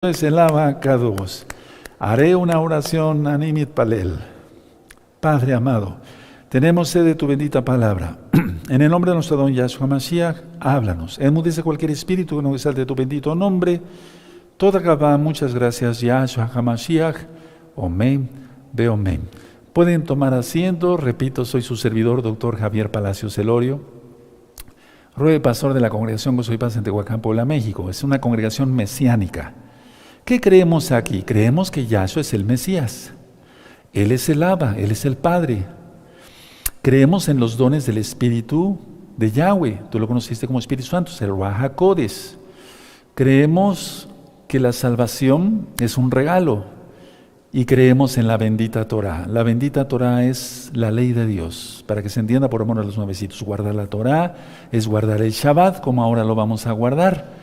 Es el abacados. Haré una oración animit palel. Padre amado, tenemos sed de tu bendita palabra. En el nombre de nuestro don Yahshua Mashiach, háblanos. Enmudece cualquier espíritu que no exalte tu bendito nombre. Toda Gabá, muchas gracias, Yahshua HaMashiach. Omen, ve omen. Pueden tomar asiento. Repito, soy su servidor, doctor Javier Palacios Elorio. Ruede pastor de la congregación Gozo y Paz en Tehuacán, Puebla, México. Es una congregación mesiánica. ¿Qué creemos aquí? Creemos que Yahshua es el Mesías. Él es el Abba, Él es el Padre. Creemos en los dones del Espíritu de Yahweh. Tú lo conociste como Espíritu Santo, es el Ruach HaKodesh. Creemos que la salvación es un regalo. Y creemos en la bendita Torah. La bendita Torah es la ley de Dios. Para que se entienda por amor a los nuevecitos. Guardar la Torah es guardar el Shabbat, como ahora lo vamos a guardar.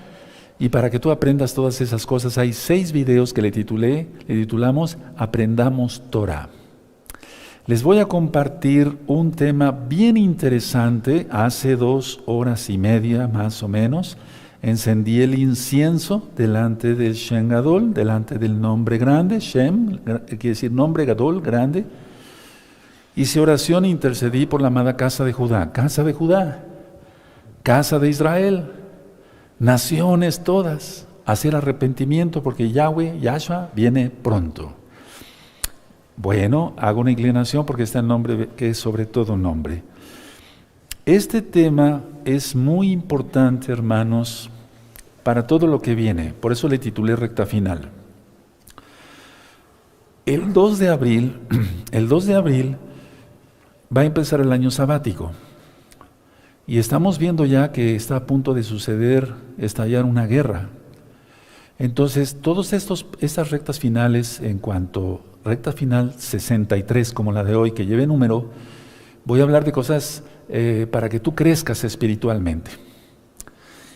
Y para que tú aprendas todas esas cosas, hay 6 videos que le titulamos Aprendamos Torah. Les voy a compartir un tema bien interesante. Hace 2 horas y media más o menos, encendí el incienso delante del Shem Gadol, delante del nombre grande. Shem quiere decir nombre Gadol, grande. Hice oración e intercedí por la amada casa de Judá, casa de Israel. Naciones todas, hacer arrepentimiento porque Yahshua viene pronto. Bueno, hago una inclinación porque está el nombre que es sobre todo nombre. Este tema es muy importante, hermanos, para todo lo que viene. Por eso le titulé recta final. El 2 de abril va a empezar el año sabático. Y estamos viendo ya que está a punto de estallar una guerra. Entonces, todas estas rectas finales, en cuanto recta final 63, como la de hoy, que lleve número, voy a hablar de cosas para que tú crezcas espiritualmente.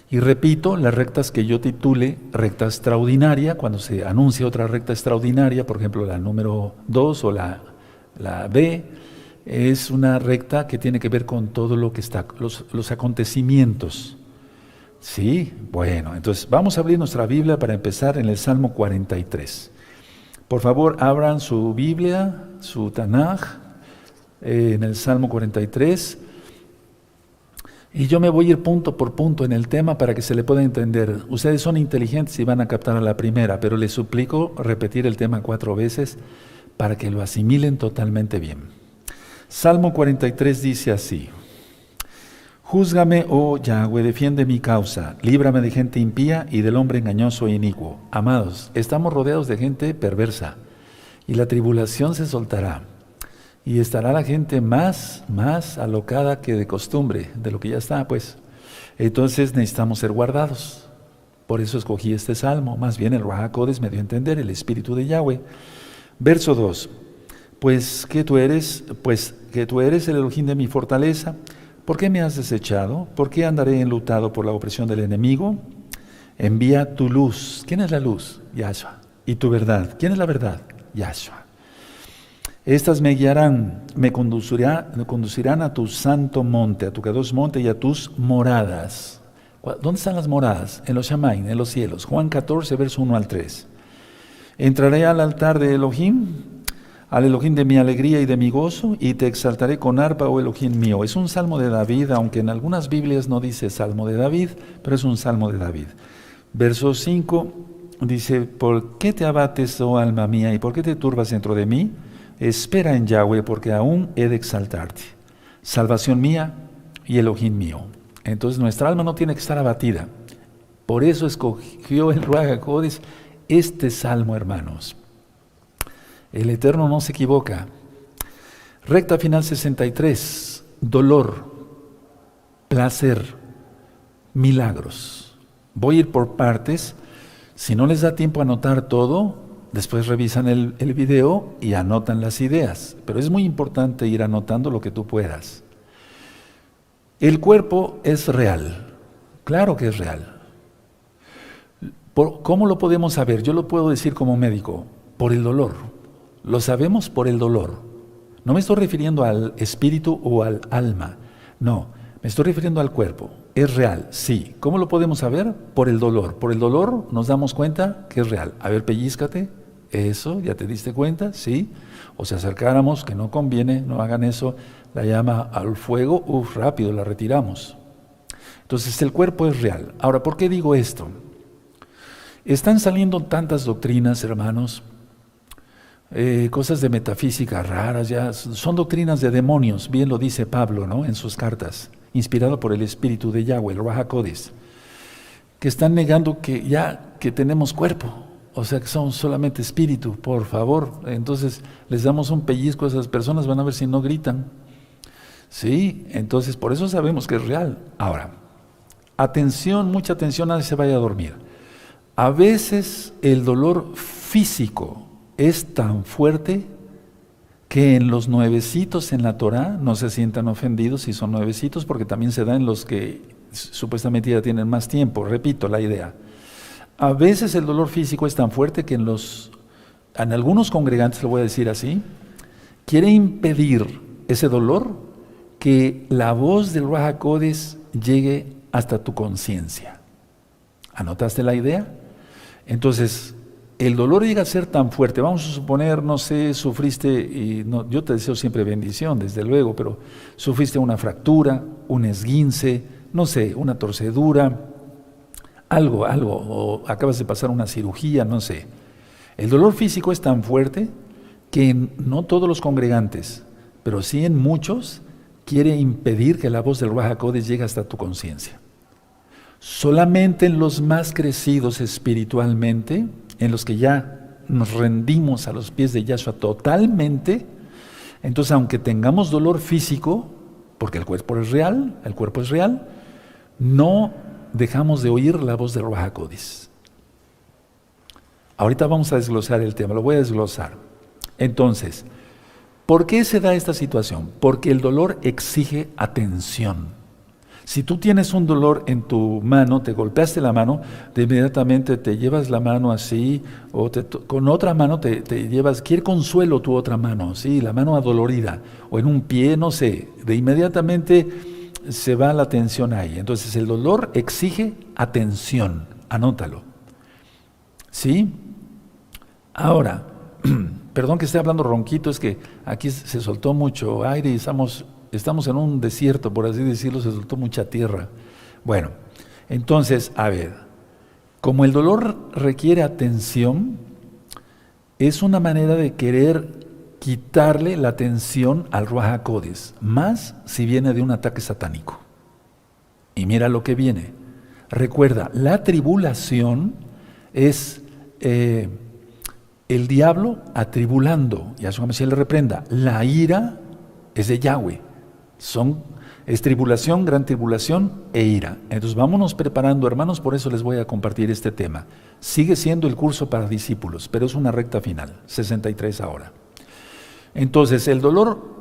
Y repito, las rectas que yo titule recta extraordinaria, cuando se anuncia otra recta extraordinaria, por ejemplo, la número 2 o la B, es una recta que tiene que ver con todo lo que está, los acontecimientos. Sí, bueno, entonces vamos a abrir nuestra Biblia para empezar en el Salmo 43. Por favor, abran su Biblia, su Tanaj, en el Salmo 43. Y yo me voy a ir punto por punto en el tema para que se le pueda entender. Ustedes son inteligentes y van a captar a la primera, pero les suplico repetir el tema 4 veces para que lo asimilen totalmente bien. Salmo 43 dice así: Júzgame, oh Yahweh, defiende mi causa, líbrame de gente impía y del hombre engañoso e inicuo. Amados, estamos rodeados de gente perversa y la tribulación se soltará y estará la gente más alocada que de costumbre, de lo que ya está, pues. Entonces necesitamos ser guardados. Por eso escogí este salmo, más bien el Ruach HaKodesh me dio a entender, el Espíritu de Yahweh. Verso 2. Pues que tú eres el Elohim de mi fortaleza. ¿Por qué me has desechado? ¿Por qué andaré enlutado por la opresión del enemigo? Envía tu luz. ¿Quién es la luz? Yahshua. Y tu verdad. ¿Quién es la verdad? Yahshua. Estas me guiarán, me conducirán a tu santo monte, a tu Kadosh monte y a tus moradas. ¿Dónde están las moradas? En los Shamaim, en los cielos. Juan 14, verso 1 al 3. Entraré al altar de Elohim, al Elohim de mi alegría y de mi gozo, y te exaltaré con arpa, oh Elohim mío. Es un salmo de David, aunque en algunas Biblias no dice salmo de David, pero es un salmo de David. Verso 5 dice: ¿Por qué te abates, oh alma mía, y por qué te turbas dentro de mí? Espera en Yahweh, porque aún he de exaltarte. Salvación mía y Elohim mío. Entonces nuestra alma no tiene que estar abatida. Por eso escogió el Ruach HaKodesh este salmo, hermanos. El Eterno no se equivoca. Recta final 63. Dolor, placer, milagros. Voy a ir por partes. Si no les da tiempo a anotar todo, después revisan el video y anotan las ideas. Pero es muy importante ir anotando lo que tú puedas. El cuerpo es real. Claro que es real. ¿Cómo lo podemos saber? Yo lo puedo decir como médico. Por el dolor. Lo sabemos por el dolor. No me estoy refiriendo al espíritu o al alma. No, me estoy refiriendo al cuerpo. es real, sí. ¿Cómo lo podemos saber? Por el dolor. Por el dolor nos damos cuenta que es real. A ver, pellízcate. Eso, ¿ya te diste cuenta? Sí. O si acercáramos, que no conviene, no hagan eso, la llama al fuego, rápido la retiramos. Entonces el cuerpo es real. Ahora, ¿por qué digo esto? Están saliendo tantas doctrinas, hermanos, cosas de metafísica raras, ya son doctrinas de demonios, bien lo dice Pablo, ¿no? En sus cartas, inspirado por el Espíritu de Yahweh, el Ruach HaKodesh, que están negando que tenemos cuerpo, o sea que somos solamente espíritu, por favor. Entonces les damos un pellizco a esas personas, van a ver si no gritan. Sí, entonces por eso sabemos que es real. Ahora, atención, mucha atención, nadie se vaya a dormir. A veces el dolor físico es tan fuerte que en los nuevecitos en la Torah no se sientan ofendidos si son nuevecitos, porque también se da en los que supuestamente ya tienen más tiempo. Repito la idea. A veces el dolor físico es tan fuerte que en algunos congregantes, lo voy a decir así, quiere impedir ese dolor que la voz del Ruach HaKodesh llegue hasta tu conciencia. ¿Anotaste la idea? Entonces, el dolor llega a ser tan fuerte, vamos a suponer, no sé, sufriste, y no, yo te deseo siempre bendición, desde luego, pero sufriste una fractura, un esguince, no sé, una torcedura, algo, o acabas de pasar una cirugía, no sé. El dolor físico es tan fuerte que no todos los congregantes, pero sí en muchos, quiere impedir que la voz del Ruach HaKodesh llegue hasta tu conciencia. Solamente en los más crecidos espiritualmente, en los que ya nos rendimos a los pies de Yahshua totalmente, entonces aunque tengamos dolor físico, porque el cuerpo es real, no dejamos de oír la voz del Ruach HaKodesh. Ahorita vamos a desglosar el tema, lo voy a desglosar. Entonces, ¿por qué se da esta situación? Porque el dolor exige atención. Si tú tienes un dolor en tu mano, te golpeaste la mano, de inmediatamente te llevas la mano así, o con otra mano te llevas, quiere consuelo tu otra mano, sí, la mano adolorida, o en un pie, no sé, de inmediatamente se va la atención ahí. Entonces el dolor exige atención, anótalo. ¿Sí? Ahora, perdón que esté hablando ronquito, es que aquí se soltó mucho aire y estamos en un desierto, por así decirlo, se soltó mucha tierra. Bueno, entonces, a ver, como el dolor requiere atención, es una manera de querer quitarle la atención al Ruach HaKodesh, más si viene de un ataque satánico. Y mira lo que viene. Recuerda, la tribulación es el diablo atribulando, Yahshua Mashiach le reprenda. La ira es de Yahweh. Es tribulación, gran tribulación e ira. Entonces vámonos preparando, hermanos, por eso les voy a compartir este tema. Sigue siendo el curso para discípulos, pero es una recta final, 63 ahora. Entonces el dolor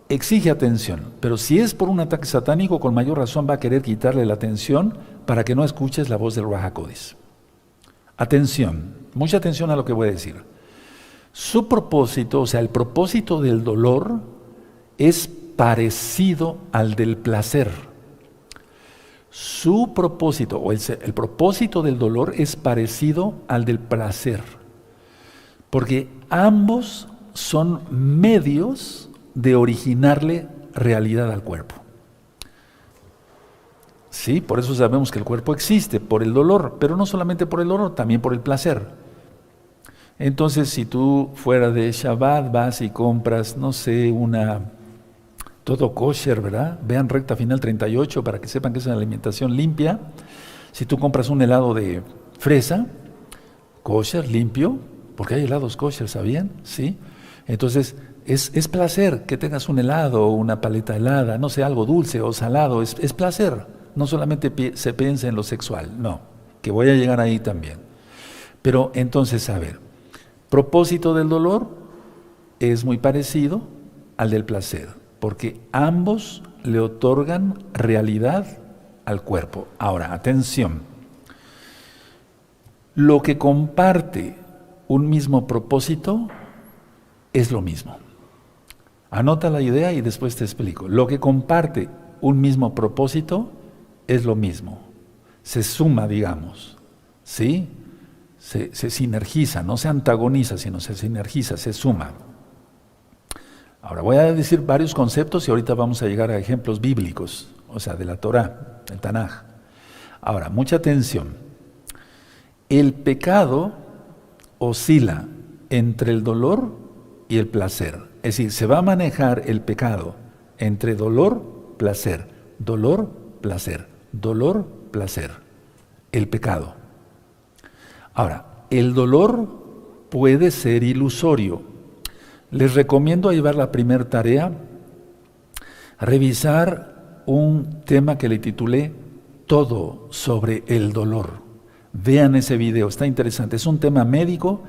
exige atención, pero si es por un ataque satánico, con mayor razón va a querer quitarle la atención para que no escuches la voz del Ruach HaKodesh. Atención, mucha atención a lo que voy a decir. Su propósito, o sea, el propósito del dolor es parecido al del placer. Su propósito, o el propósito del dolor es parecido al del placer, porque ambos son medios de originarle realidad al cuerpo. Sí, por eso sabemos que el cuerpo existe, por el dolor, pero no solamente por el dolor, también por el placer. Entonces, si tú fuera de Shabbat vas y compras, no sé, todo kosher, ¿verdad? Vean recta final 38 para que sepan que es una alimentación limpia. Si tú compras un helado de fresa, kosher, limpio, porque hay helados kosher, ¿sabían? Sí. Entonces, es placer que tengas un helado o una paleta helada, no sé, algo dulce o salado, es placer. No solamente se piensa en lo sexual, no, que voy a llegar ahí también. Pero entonces, a ver, propósito del dolor es muy parecido al del placer, porque ambos le otorgan realidad al cuerpo. Ahora, atención, lo que comparte un mismo propósito es lo mismo. Anota la idea y después te explico. Lo que comparte un mismo propósito es lo mismo. Se suma, digamos, ¿sí? Se sinergiza, no se antagoniza, sino se sinergiza, se suma. Ahora voy a decir varios conceptos y ahorita vamos a llegar a ejemplos bíblicos, o sea, de la Torá, del Tanaj. Ahora, mucha atención. El pecado oscila entre el dolor y el placer. Es decir, se va a manejar el pecado entre dolor, placer, dolor, placer, dolor, placer. El pecado. Ahora, el dolor puede ser ilusorio. Les recomiendo llevar la primera tarea, revisar un tema que le titulé Todo sobre el dolor. Vean ese video, está interesante. Es un tema médico,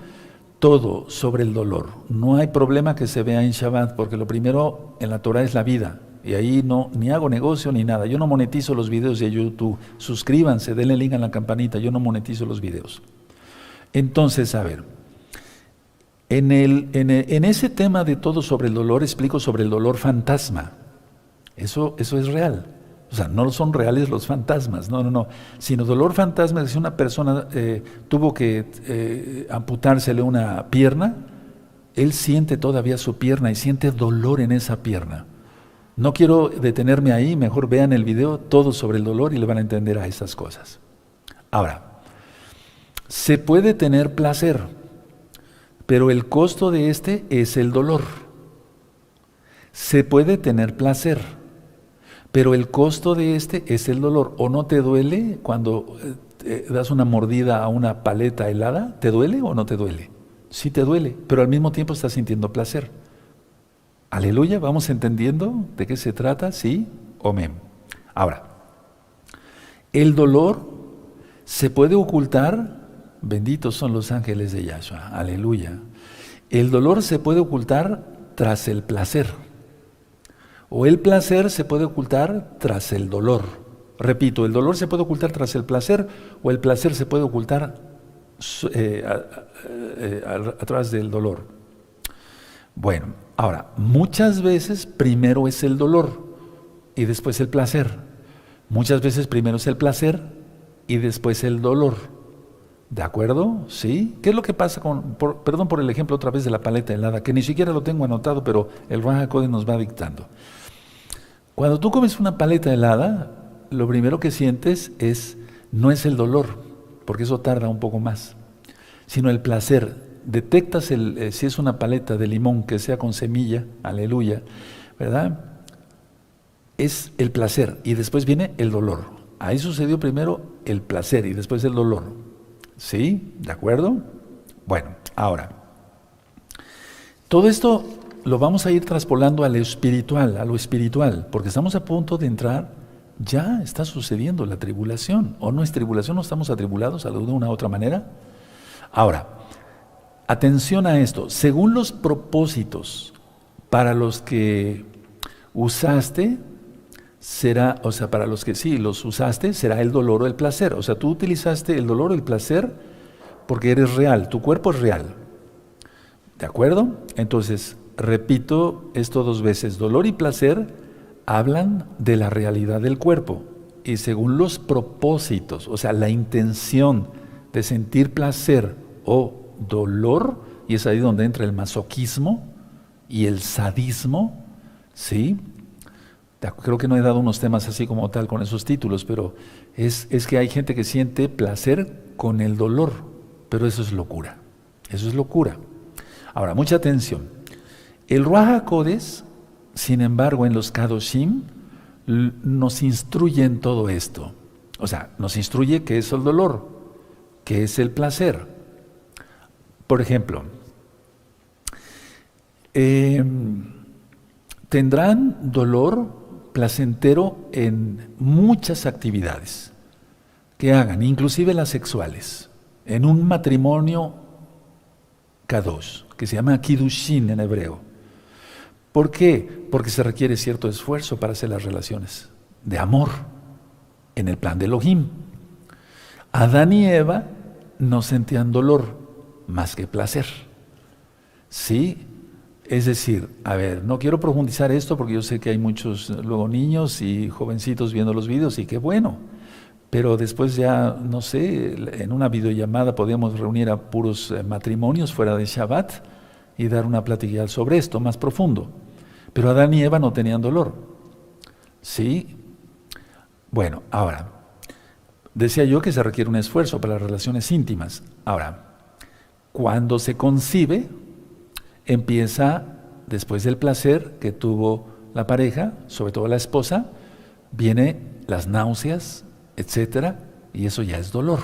todo sobre el dolor. No hay problema que se vea en Shabbat, porque lo primero en la Torah es la vida. Y ahí no, ni hago negocio ni nada. Yo no monetizo los videos de YouTube. Suscríbanse, denle link a la campanita. Yo no monetizo los videos. Entonces, a ver, en ese tema de todo sobre el dolor, explico sobre el dolor fantasma. Eso es real. O sea, no son reales los fantasmas, no. Sino dolor fantasma es si una persona tuvo que amputársele una pierna, él siente todavía su pierna y siente dolor en esa pierna. No quiero detenerme ahí, mejor vean el video todo sobre el dolor y le van a entender a esas cosas. Ahora, se puede tener placer, pero el costo de este es el dolor. Se puede tener placer, pero el costo de este es el dolor. ¿O no te duele cuando das una mordida a una paleta helada? ¿Te duele o no te duele? Sí te duele, pero al mismo tiempo estás sintiendo placer. Aleluya, ¿vamos entendiendo de qué se trata? ¿Sí? Amén. Ahora, el dolor se puede ocultar, benditos son los ángeles de Yahshua, aleluya. El dolor se puede ocultar tras el placer. O el placer se puede ocultar tras el dolor. Repito, el dolor se puede ocultar tras el placer o el placer se puede ocultar atrás del dolor. Bueno, ahora, muchas veces primero es el dolor y después el placer. Muchas veces primero es el placer y después el dolor. ¿De acuerdo? ¿Sí? ¿Qué es lo que pasa perdón por el ejemplo otra vez de la paleta helada, que ni siquiera lo tengo anotado, pero el Ruach HaKodesh nos va dictando. Cuando tú comes una paleta helada, lo primero que sientes no es el dolor, porque eso tarda un poco más, sino el placer. Detectas si es una paleta de limón que sea con semilla, aleluya, ¿verdad? Es el placer y después viene el dolor. Ahí sucedió primero el placer y después el dolor. ¿Sí? ¿De acuerdo? Bueno, ahora, todo esto lo vamos a ir traspolando a lo espiritual, porque estamos a punto de entrar, ya está sucediendo la tribulación, o no es tribulación, no estamos atribulados de una u otra manera. Ahora, atención a esto, según los propósitos para los que usaste, será, o sea, para los que sí los usaste, será el dolor o el placer. O sea, tú utilizaste el dolor o el placer porque eres real, tu cuerpo es real. ¿De acuerdo? Entonces, repito esto 2 veces, dolor y placer hablan de la realidad del cuerpo y según los propósitos, o sea, la intención de sentir placer o dolor, y es ahí donde entra el masoquismo y el sadismo, ¿sí? Creo que no he dado unos temas así como tal con esos títulos, pero es que hay gente que siente placer con el dolor, pero eso es locura, eso es locura. Ahora, mucha atención, el Ruach HaKodesh, sin embargo, en los Kadoshim, nos instruye en todo esto, o sea, nos instruye qué es el dolor, qué es el placer. Por ejemplo, tendrán dolor placentero en muchas actividades que hagan, inclusive las sexuales, en un matrimonio kadosh, que se llama kiddushin en hebreo. ¿Por qué? Porque se requiere cierto esfuerzo para hacer las relaciones de amor en el plan de Elohim. Adán y Eva no sentían dolor más que placer. Sí, Es decir, a ver, no quiero profundizar esto porque yo sé que hay muchos luego niños y jovencitos viendo los vídeos y qué bueno, pero después ya, no sé, en una videollamada podíamos reunir a puros matrimonios fuera de Shabbat y dar una plática sobre esto más profundo. Pero Adán y Eva no tenían dolor. ¿Sí? Bueno, ahora, decía yo que se requiere un esfuerzo para las relaciones íntimas. Ahora, cuando se concibe, empieza, después del placer que tuvo la pareja, sobre todo la esposa, viene las náuseas, etcétera, y eso ya es dolor.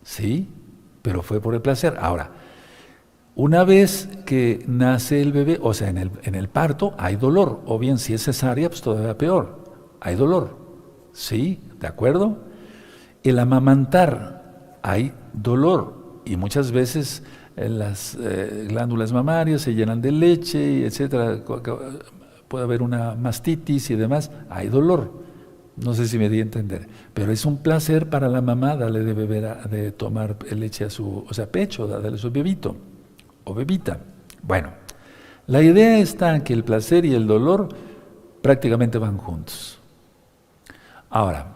¿Sí? Pero fue por el placer. Ahora, una vez que nace el bebé, o sea, en el parto hay dolor, o bien si es cesárea, pues todavía peor, hay dolor. ¿Sí? ¿De acuerdo? El amamantar, hay dolor, y muchas veces las glándulas mamarias se llenan de leche, etcétera, puede haber una mastitis y demás, hay dolor. No sé si me di a entender, pero es un placer para la mamá darle de beber, de tomar leche a su, o sea, pecho, darle a su bebito o bebita. Bueno, la idea está en que el placer y el dolor prácticamente van juntos. Ahora,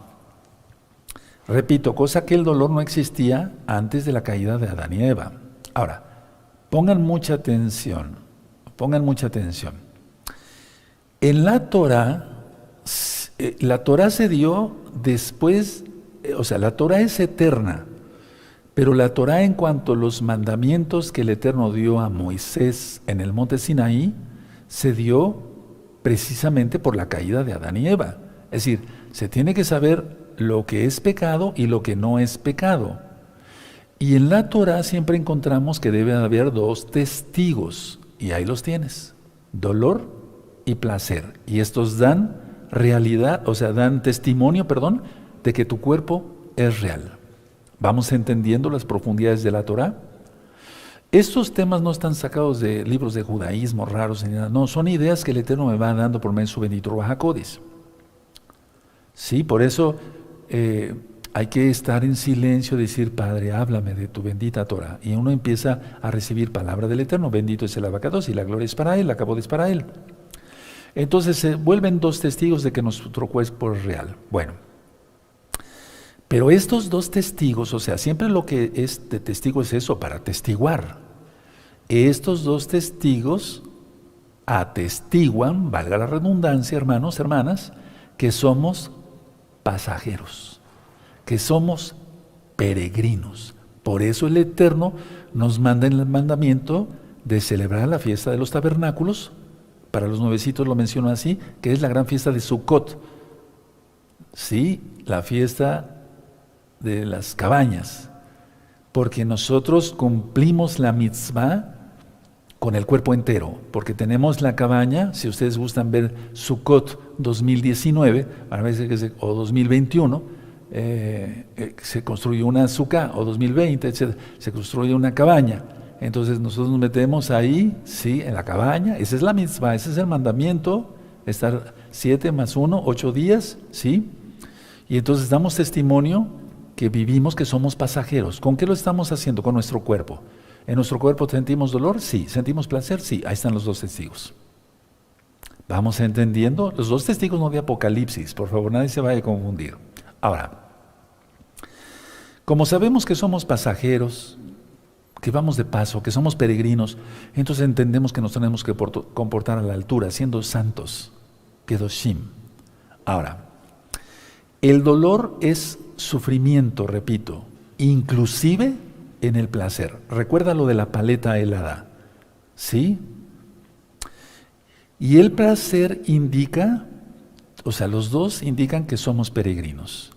repito, cosa que el dolor no existía antes de la caída de Adán y Eva. Ahora, pongan mucha atención, pongan mucha atención. En la Torah se dio después, o sea, la Torah es eterna, pero la Torah en cuanto a los mandamientos que el Eterno dio a Moisés en el monte Sinaí, se dio precisamente por la caída de Adán y Eva. Es decir, se tiene que saber lo que es pecado y lo que no es pecado. Y en la Torah siempre encontramos que debe haber dos testigos, y ahí los tienes, dolor y placer. Y estos dan realidad, o sea, dan testimonio, perdón, de que tu cuerpo es real. ¿Vamos entendiendo las profundidades de la Torah? Estos temas no están sacados de libros de judaísmo raros ni nada, no, son ideas que el Eterno me va dando por medio de su bendito Ruach HaKodesh. Sí, por eso hay que estar en silencio, decir, Padre, háblame de tu bendita Torah. Y uno empieza a recibir palabra del Eterno, bendito es el abacados y la gloria es para Él, la cabod es para Él. Entonces se vuelven dos testigos de que nuestro cuerpo es real. Bueno, pero estos dos testigos, o sea, siempre lo que es de testigo es eso, para atestiguar. Estos dos testigos atestiguan, valga la redundancia, hermanos, hermanas, que somos pasajeros, que somos peregrinos. Por eso el Eterno nos manda en el mandamiento de celebrar la fiesta de los tabernáculos. Para los nuevecitos lo menciono así, que es la gran fiesta de Sukkot. Sí, la fiesta de las cabañas, porque nosotros cumplimos la mitzvah con el cuerpo entero, porque tenemos la cabaña, si ustedes gustan ver Sukkot 2019, a veces o 2021, se construyó una sukkah, o 2020, etc., se construye una cabaña. Entonces nosotros nos metemos ahí, sí, en la cabaña, esa es la mitzvah, ese es el mandamiento, estar 7 más 1, 8 días, sí, y entonces damos testimonio que vivimos, que somos pasajeros. ¿Con qué lo estamos haciendo? Con nuestro cuerpo. ¿En nuestro cuerpo sentimos dolor? Sí. ¿Sentimos placer? Sí. Ahí están los dos testigos. ¿Vamos entendiendo? Los dos testigos no de Apocalipsis, por favor, nadie se vaya a confundir. Ahora, como sabemos que somos pasajeros, que vamos de paso, que somos peregrinos, entonces entendemos que nos tenemos que comportar a la altura, siendo santos, kedoshim. Ahora, el dolor es sufrimiento, repito, inclusive en el placer. Recuerda lo de la paleta helada, ¿sí? Y el placer indica, o sea, los dos indican que somos peregrinos.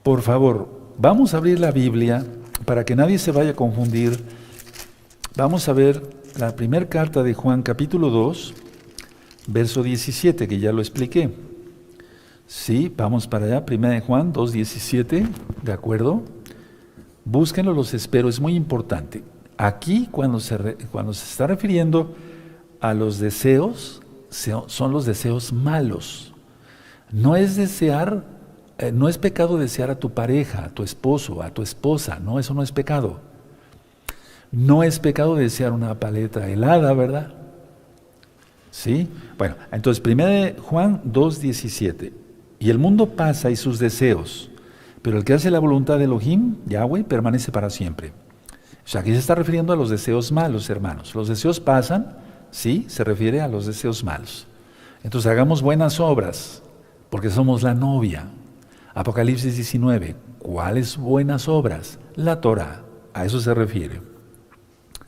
Por favor, vamos a abrir la Biblia para que nadie se vaya a confundir. Vamos a ver la primera carta de Juan, capítulo 2, verso 17, que ya lo expliqué. Sí, vamos para allá, primera de Juan 2:17, ¿de acuerdo? Búsquenlo, los espero, es muy importante. Aquí, cuando se está refiriendo a los deseos, son los deseos malos. No es desear, no es pecado desear a tu pareja, a tu esposo, a tu esposa, no, eso no es pecado. No es pecado desear una paleta helada, ¿verdad? ¿Sí? Bueno, entonces 1 Juan 2:17. Y el mundo pasa y sus deseos, pero el que hace la voluntad de Elohim, Yahweh, permanece para siempre. O sea, aquí se está refiriendo a los deseos malos, hermanos. Los deseos pasan, sí, se refiere a los deseos malos. Entonces hagamos buenas obras, porque somos la novia. Apocalipsis 19, ¿cuáles buenas obras? La Torah, a eso se refiere.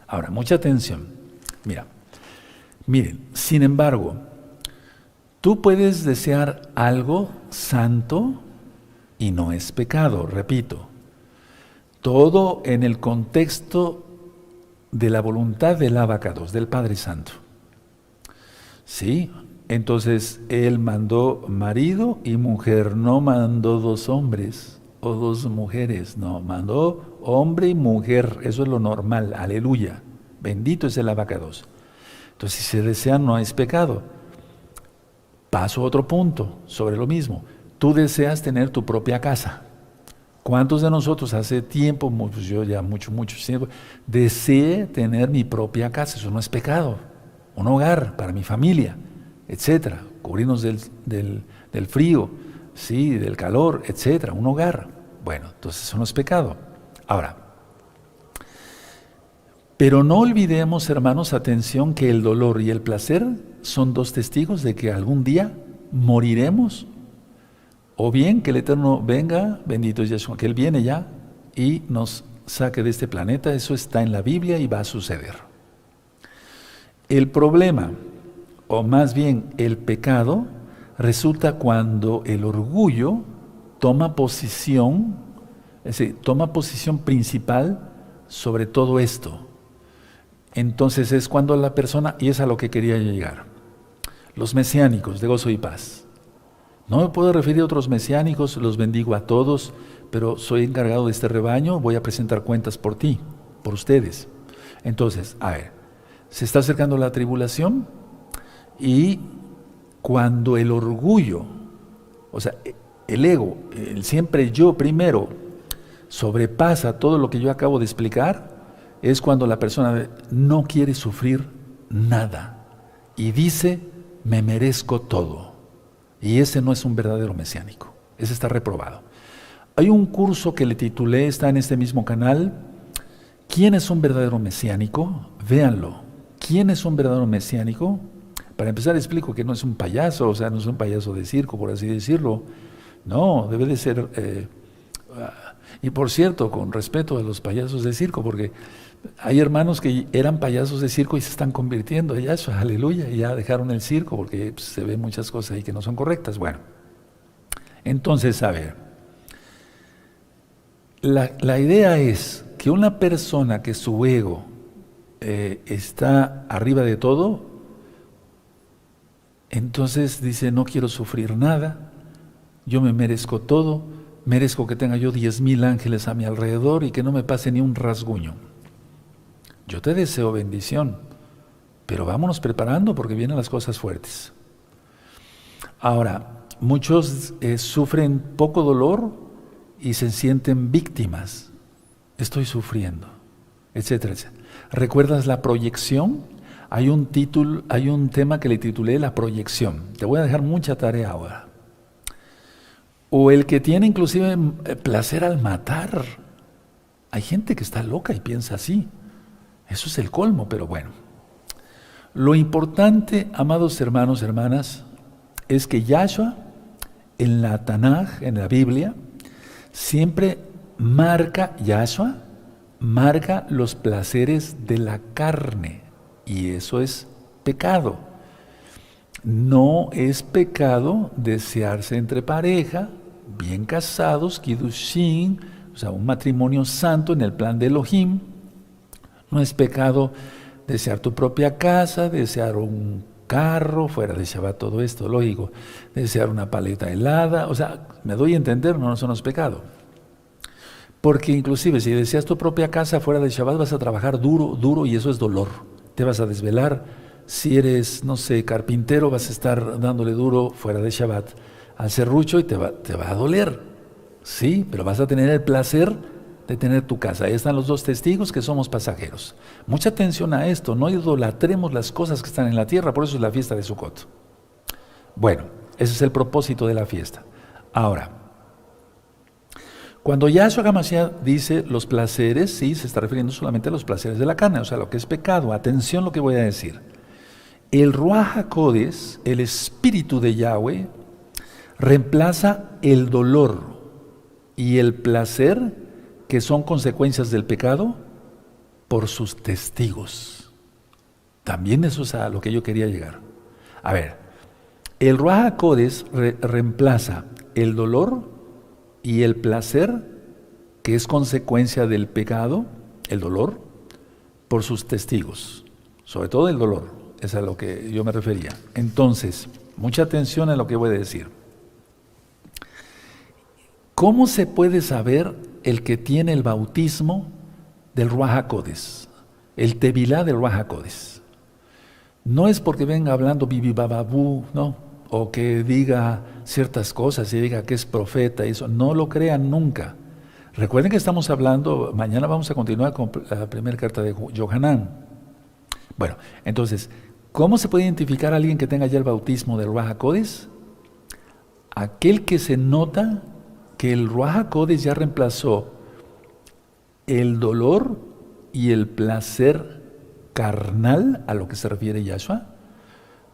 Ahora, mucha atención. Miren, sin embargo, tú puedes desear algo santo y no es pecado, repito. Todo en el contexto de la voluntad del Abacados, del Padre Santo. ¿Sí? Entonces, Él mandó marido y mujer, no mandó dos hombres o dos mujeres, no, mandó hombre y mujer, eso es lo normal, aleluya. Bendito es el Abacados. Entonces, si se desea, no es pecado. Paso a otro punto sobre lo mismo. Tú deseas tener tu propia casa. ¿Cuántos de nosotros hace tiempo, pues yo ya mucho tiempo, deseé tener mi propia casa? Eso no es pecado. Un hogar para mi familia, etcétera. Cubrirnos del frío, sí, del calor, etcétera. Un hogar. Bueno, entonces eso no es pecado. Ahora, pero no olvidemos, hermanos, atención, que el dolor y el placer son dos testigos de que algún día moriremos. O bien que el Eterno venga, bendito es Yeshua, que Él viene ya y nos saque de este planeta. Eso está en la Biblia y va a suceder. El problema, o más bien el pecado, resulta cuando el orgullo toma posición, es decir, toma posición principal sobre todo esto. Entonces es cuando la persona, y es a lo que quería llegar, los mesiánicos de gozo y paz. No me puedo referir a otros mesiánicos, los bendigo a todos, pero soy encargado de este rebaño, voy a presentar cuentas por ti, por ustedes. Entonces, a ver, se está acercando la tribulación y cuando el orgullo, o sea, el ego, el siempre yo primero, sobrepasa todo lo que yo acabo de explicar, es cuando la persona no quiere sufrir nada y dice, me merezco todo. Y ese no es un verdadero mesiánico, ese está reprobado. Hay un curso que le titulé, está en este mismo canal, ¿quién es un verdadero mesiánico? Véanlo. ¿Quién es un verdadero mesiánico? Para empezar explico que no es un payaso, o sea, no es un payaso de circo, por así decirlo. No, debe de ser... y por cierto, con respeto a los payasos de circo, porque hay hermanos que eran payasos de circo y se están convirtiendo, ya eso, aleluya, y ya dejaron el circo porque pues, se ven muchas cosas ahí que no son correctas. Bueno, entonces, a ver, la idea es que una persona que su ego está arriba de todo, entonces dice, no quiero sufrir nada, yo me merezco todo, merezco que tenga yo 10,000 ángeles a mi alrededor y que no me pase ni un rasguño. Yo te deseo bendición, pero vámonos preparando porque vienen las cosas fuertes. Ahora, muchos sufren poco dolor y se sienten víctimas. Estoy sufriendo, etcétera, etcétera. ¿Recuerdas la proyección? Hay un tema que le titulé la proyección. Te voy a dejar mucha tarea ahora. O el que tiene inclusive placer al matar. Hay gente que está loca y piensa así. Eso es el colmo, pero bueno. Lo importante, amados hermanos, hermanas, es que Yahshua en la Tanaj, en la Biblia, siempre marca los placeres de la carne, y eso es pecado. No es pecado desearse entre pareja, bien casados, Kiddushin, o sea, un matrimonio santo en el plan de Elohim. No es pecado desear tu propia casa, desear un carro, fuera de Shabbat todo esto, lógico, desear una paleta helada, o sea, me doy a entender, no, eso no es pecado. Porque inclusive si deseas tu propia casa fuera de Shabbat vas a trabajar duro y eso es dolor, te vas a desvelar. Si eres, no sé, carpintero, vas a estar dándole duro fuera de Shabbat al serrucho y te va a doler, sí, pero vas a tener el placer de tener tu casa. Ahí están los dos testigos que somos pasajeros. Mucha atención a esto, no idolatremos las cosas que están en la tierra, por eso es la fiesta de Sukkot. Bueno, ese es el propósito de la fiesta. Ahora, cuando Yahshua HaMashiach dice los placeres, sí, se está refiriendo solamente a los placeres de la carne, o sea, lo que es pecado. Atención lo que voy a decir. El Ruach HaKodes, el Espíritu de Yahweh, reemplaza el dolor y el placer que son consecuencias del pecado por sus testigos. También eso es a lo que yo quería llegar. A ver, el Ruach HaKodes reemplaza el dolor y el placer que es consecuencia del pecado, el dolor, por sus testigos. Sobre todo el dolor, es a lo que yo me refería. Entonces, mucha atención a lo que voy a decir. ¿Cómo se puede saber el que tiene el bautismo del Ruach HaKodes, el Tevilá del Ruach HaKodes? No es porque venga hablando bibibababú, no, o que diga ciertas cosas y diga que es profeta, y eso, no lo crean nunca. Recuerden que estamos hablando, mañana vamos a continuar con la primera carta de Yohanan. Bueno, entonces, ¿cómo se puede identificar a alguien que tenga ya el bautismo del Ruach HaKodes? Aquel que se nota que el Ruach HaKodes ya reemplazó el dolor y el placer carnal, a lo que se refiere Yahshua,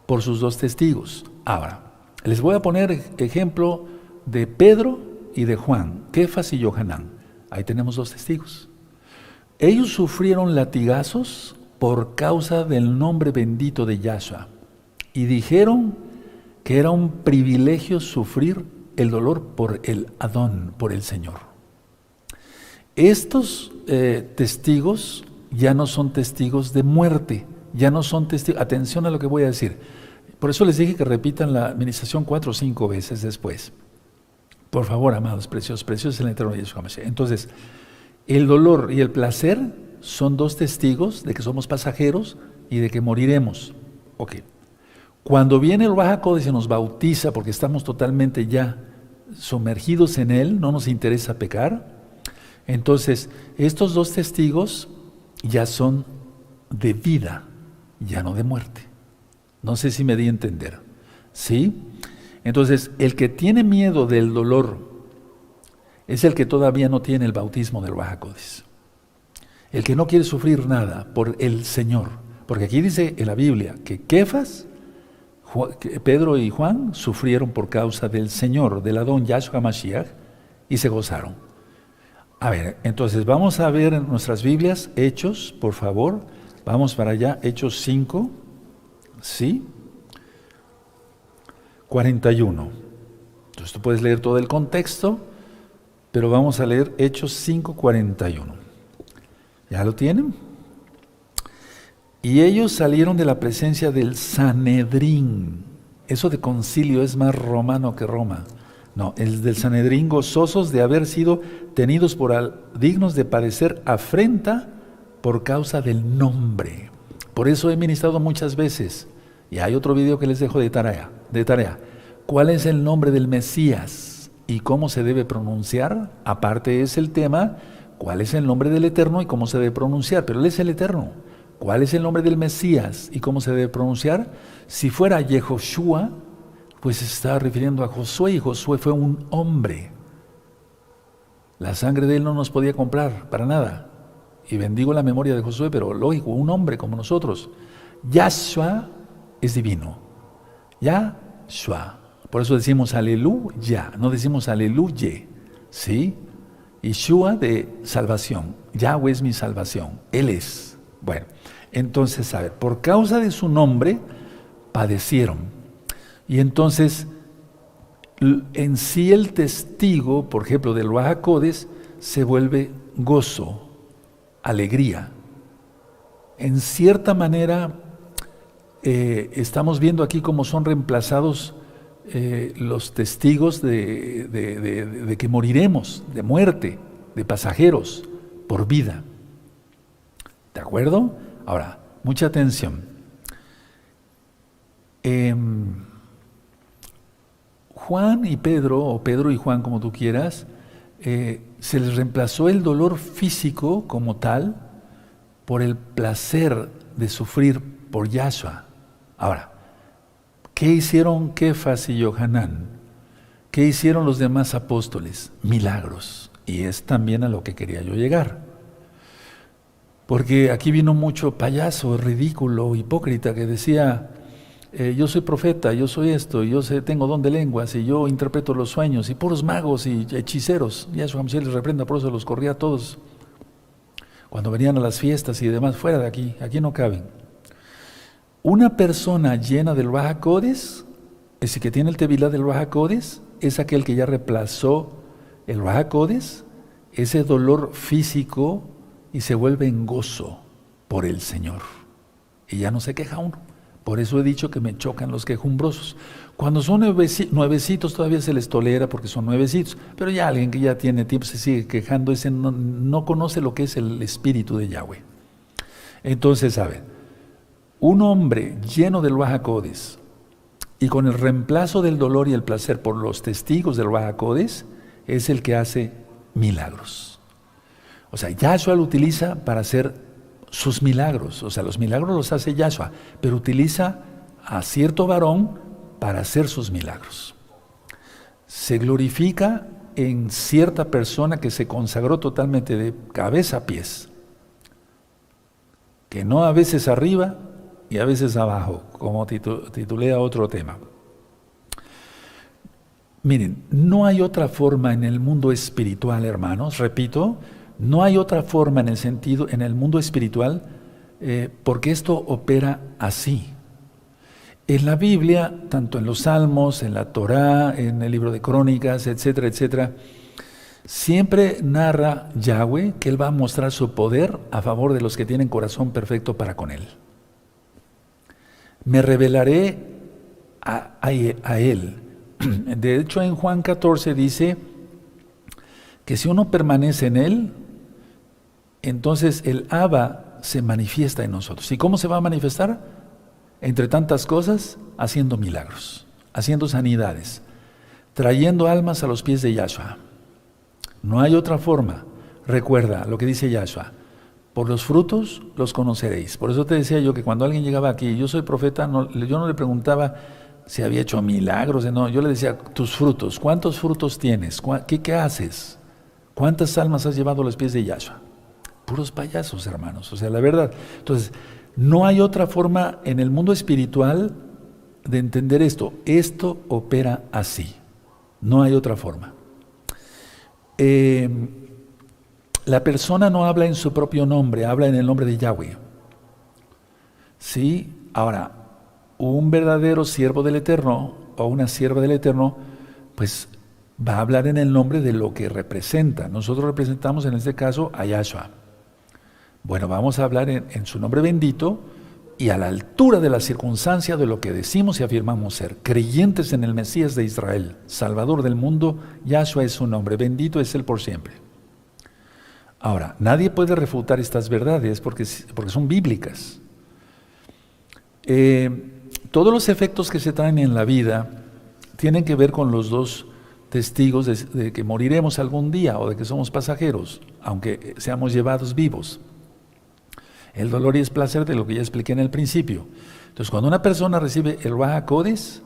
por sus dos testigos. Ahora, les voy a poner ejemplo de Pedro y de Juan, Kefas y Yohanan. Ahí tenemos dos testigos. Ellos sufrieron latigazos por causa del nombre bendito de Yahshua y dijeron que era un privilegio sufrir el dolor por el Adón, por el Señor. Estos testigos ya no son testigos de muerte, ya no son testigos, atención a lo que voy a decir. Por eso les dije que repitan la administración 4 o 5 veces después. Por favor, amados, preciosos en el eterno Yeshua HaMashiach. Entonces, el dolor y el placer son dos testigos de que somos pasajeros y de que moriremos. Ok. Cuando viene el Ruach HaKodes y nos bautiza, porque estamos totalmente ya sumergidos en él, no nos interesa pecar, entonces estos dos testigos ya son de vida, ya no de muerte. No sé si me di a entender. ¿Sí? Entonces, el que tiene miedo del dolor es el que todavía no tiene el bautismo del Ruach HaKodes. El que no quiere sufrir nada por el Señor. Porque aquí dice en la Biblia que Kefas, Pedro y Juan sufrieron por causa del Señor, del Adón Yahshua HaMashiach, y se gozaron. A ver, entonces vamos a ver en nuestras Biblias, Hechos, por favor. Vamos para allá, Hechos 5. ¿Sí? 41. Entonces tú puedes leer todo el contexto, pero vamos a leer Hechos 5, 41. ¿Ya lo tienen? Y ellos salieron de la presencia del Sanedrín. Eso de concilio es más romano que Roma. No, el del Sanedrín, gozosos de haber sido tenidos por dignos de padecer afrenta por causa del nombre. Por eso he ministrado muchas veces, y hay otro video que les dejo de tarea. ¿Cuál es el nombre del Mesías y cómo se debe pronunciar? Aparte es el tema, ¿cuál es el nombre del Eterno y cómo se debe pronunciar? Pero Él es el Eterno. ¿Cuál es el nombre del Mesías y cómo se debe pronunciar? Si fuera Yehoshua, pues se está refiriendo a Josué, y Josué fue un hombre. La sangre de él no nos podía comprar para nada. Y bendigo la memoria de Josué, pero lógico, un hombre como nosotros. Yahshua es divino. Yahshua. Por eso decimos aleluya, no decimos aleluye. ¿Sí? Yeshua de salvación. Yahweh es mi salvación. Él es. Bueno, entonces, a ver, por causa de su nombre, padecieron. Y entonces, en sí el testigo, por ejemplo, del Ruach HaKodes, se vuelve gozo, alegría. En cierta manera, estamos viendo aquí cómo son reemplazados los testigos de que moriremos, de muerte, de pasajeros, por vida. ¿De acuerdo? Ahora, mucha atención. Juan y Pedro, o Pedro y Juan, como tú quieras, se les reemplazó el dolor físico como tal por el placer de sufrir por Yahshua. Ahora, ¿qué hicieron Kefas y Yohanan? ¿Qué hicieron los demás apóstoles? Milagros. Y es también a lo que quería yo llegar. Porque aquí vino mucho payaso, ridículo, hipócrita, que decía, yo soy profeta, yo soy esto, yo tengo don de lenguas, y yo interpreto los sueños, y puros magos y hechiceros. Yahshua Mashiach les reprenda, por eso los corría a todos. Cuando venían a las fiestas y demás, fuera de aquí, aquí no caben. Una persona llena del Ruach HaKodesh, es decir, que tiene el Tevilá del Ruach HaKodesh, es aquel que ya reemplazó el Ruach HaKodesh, ese dolor físico, y se vuelve en gozo por el Señor. Y ya no se queja uno. Por eso he dicho que me chocan los quejumbrosos. Cuando son nuevecitos todavía se les tolera porque son nuevecitos. Pero ya alguien que ya tiene tiempo se sigue quejando, ese no conoce lo que es el espíritu de Yahweh. Entonces, a ver, un hombre lleno del Ruach HaKodesh y con el reemplazo del dolor y el placer por los testigos del Ruach HaKodesh es el que hace milagros. O sea, Yahshua lo utiliza para hacer sus milagros. O sea, los milagros los hace Yahshua, pero utiliza a cierto varón para hacer sus milagros. Se glorifica en cierta persona que se consagró totalmente de cabeza a pies. Que no a veces arriba y a veces abajo, como titulé a otro tema. Miren, no hay otra forma en el mundo espiritual, hermanos, repito, no hay otra forma en el mundo espiritual, porque esto opera así. En la Biblia, tanto en los Salmos, en la Torá, en el libro de Crónicas, etcétera, etcétera, siempre narra Yahweh que Él va a mostrar su poder a favor de los que tienen corazón perfecto para con Él. Me revelaré a Él. De hecho, en Juan 14 dice que si uno permanece en Él, entonces el Abba se manifiesta en nosotros. ¿Y cómo se va a manifestar? Entre tantas cosas, haciendo milagros, haciendo sanidades, trayendo almas a los pies de Yahshua. No hay otra forma. Recuerda lo que dice Yahshua: por los frutos los conoceréis. Por eso te decía yo que cuando alguien llegaba aquí, yo soy profeta, yo no le preguntaba si había hecho milagros, no, yo le decía, tus frutos, ¿cuántos frutos tienes? ¿Qué haces? ¿Cuántas almas has llevado a los pies de Yahshua? Puros payasos, hermanos, o sea, la verdad. Entonces, no hay otra forma en el mundo espiritual de entender esto. Esto opera así. No hay otra forma. La persona no habla en su propio nombre, habla en el nombre de Yahweh. ¿Sí? Ahora, un verdadero siervo del Eterno o una sierva del Eterno, pues va a hablar en el nombre de lo que representa. Nosotros representamos en este caso a Yahshua. Bueno, vamos a hablar en su nombre bendito y a la altura de la circunstancia de lo que decimos y afirmamos ser. Creyentes en el Mesías de Israel, Salvador del mundo, Yahshua es su nombre, bendito es Él por siempre. Ahora, nadie puede refutar estas verdades porque son bíblicas. Todos los efectos que se traen en la vida tienen que ver con los dos testigos de que moriremos algún día o de que somos pasajeros, aunque seamos llevados vivos. El dolor y el placer de lo que ya expliqué en el principio. Entonces, cuando una persona recibe el Ruach HaKodesh,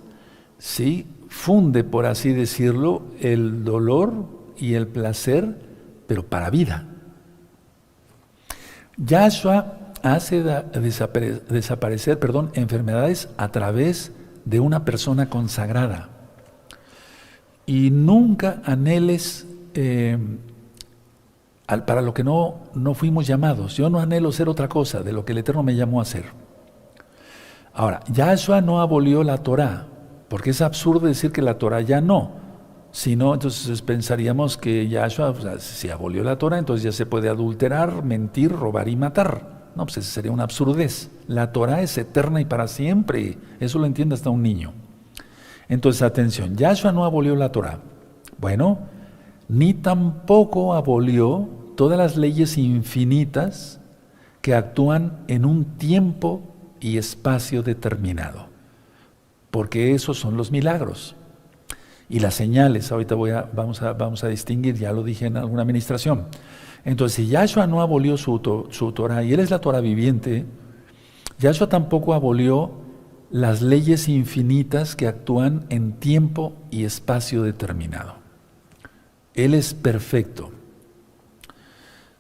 sí, funde, por así decirlo, el dolor y el placer, pero para vida. Yahshua hace desaparecer enfermedades a través de una persona consagrada. Y nunca anheles para lo que no fuimos llamados. Yo no anhelo ser otra cosa de lo que el Eterno me llamó a ser. Ahora, Yahshua no abolió la Torá, porque es absurdo decir que la Torá ya no. Si no, entonces pensaríamos que Yahshua, o sea, si abolió la Torá, entonces ya se puede adulterar, mentir, robar y matar. No, pues eso sería una absurdez. La Torá es eterna y para siempre. Eso lo entiende hasta un niño. Entonces, atención, Yahshua no abolió la Torá. Bueno, ni tampoco abolió todas las leyes infinitas que actúan en un tiempo y espacio determinado, porque esos son los milagros. y las señales. Ahorita vamos a distinguir, ya lo dije en alguna administración. Entonces, si Yahshua no abolió su Torah, y Él es la Torah viviente, Yahshua tampoco abolió las leyes infinitas que actúan en tiempo y espacio determinado. Él es perfecto.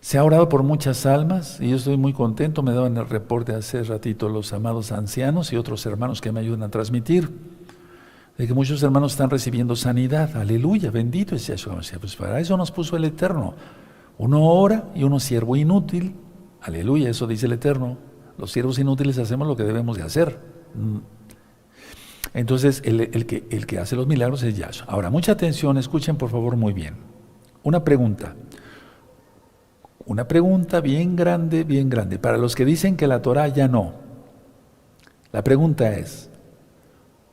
Se ha orado por muchas almas y yo estoy muy contento. Me daban el reporte hace ratito los amados ancianos y otros hermanos que me ayudan a transmitir, de que muchos hermanos están recibiendo sanidad. Aleluya, bendito es Yahshua. Pues para eso nos puso el Eterno. Uno ora y uno siervo inútil. Aleluya, eso dice el Eterno. Los siervos inútiles hacemos lo que debemos de hacer. Entonces, el que hace los milagros es Yahshua. Ahora, mucha atención, escuchen por favor muy bien. Una pregunta bien grande, para los que dicen que la Torah ya no. La pregunta es,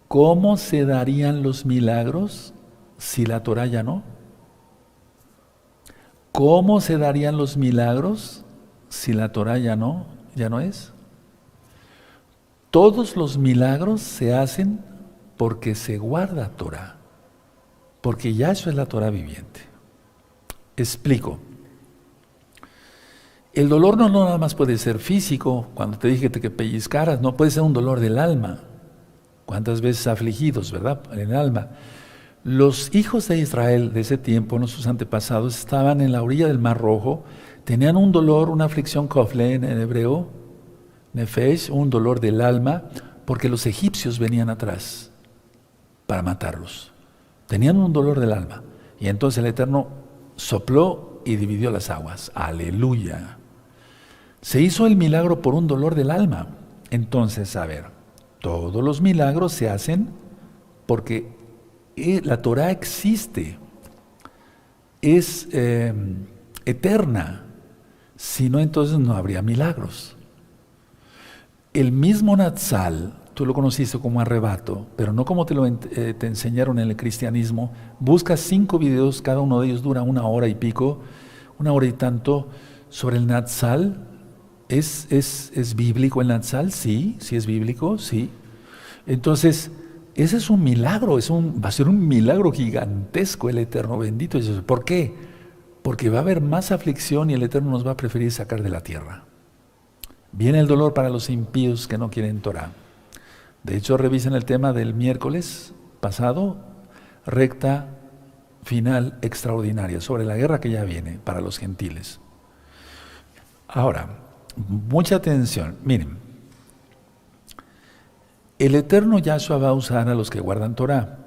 ¿cómo se darían los milagros si la Torah ya no? ¿Cómo se darían los milagros si la Torah ya no es? Todos los milagros se hacen porque se guarda Torah, porque Yahshua es la Torah viviente. Explico. El dolor no nada más puede ser físico, cuando te dije que pellizcaras, no puede ser un dolor del alma. ¿Cuántas veces afligidos, verdad? En el alma. Los hijos de Israel de ese tiempo, nuestros antepasados, estaban en la orilla del Mar Rojo, tenían un dolor, una aflicción kofle en hebreo, nefesh, un dolor del alma, porque los egipcios venían atrás para matarlos. Tenían un dolor del alma. Y entonces el Eterno sopló y dividió las aguas. ¡Aleluya! Se hizo el milagro por un dolor del alma. Entonces, a ver, todos los milagros se hacen porque la Torah existe, es eterna. Si no, entonces no habría milagros. El mismo Natsal, tú lo conociste como arrebato, pero no como te enseñaron en el cristianismo. Busca 5 videos, cada uno de ellos dura 1 hora y pico, 1 hora y tanto, sobre el Natsal. ¿Es bíblico el Natsal? Sí es bíblico, sí. Entonces, ese es un milagro, va a ser un milagro gigantesco el Eterno, bendito es Dios. ¿Por qué? Porque va a haber más aflicción y el Eterno nos va a preferir sacar de la tierra. Viene el dolor para los impíos que no quieren Torah. De hecho, revisen el tema del miércoles pasado, recta final extraordinaria, sobre la guerra que ya viene para los gentiles. Ahora, mucha atención, miren. El Eterno Yahshua va a usar a los que guardan Torah.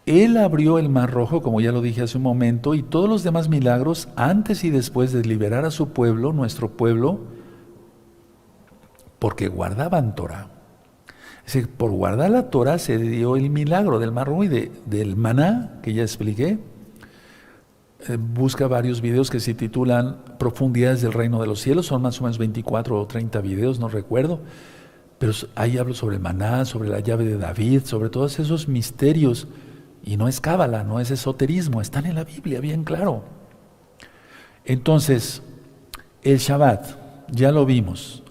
Él abrió el Mar Rojo, como ya lo dije hace un momento, y todos los demás milagros antes y después de liberar a su pueblo, nuestro pueblo, porque guardaban Torah. Es decir, por guardar la Torah se dio el milagro del Mar Rojo y del maná, que ya expliqué. Busca varios videos que se titulan Profundidades del Reino de los Cielos, son más o menos 24 o 30 videos, no recuerdo. Pero ahí hablo sobre el maná, sobre la llave de David, sobre todos esos misterios. Y no es cábala, no es esoterismo, están en la Biblia, bien claro. Entonces, el Shabbat, ya lo vimos.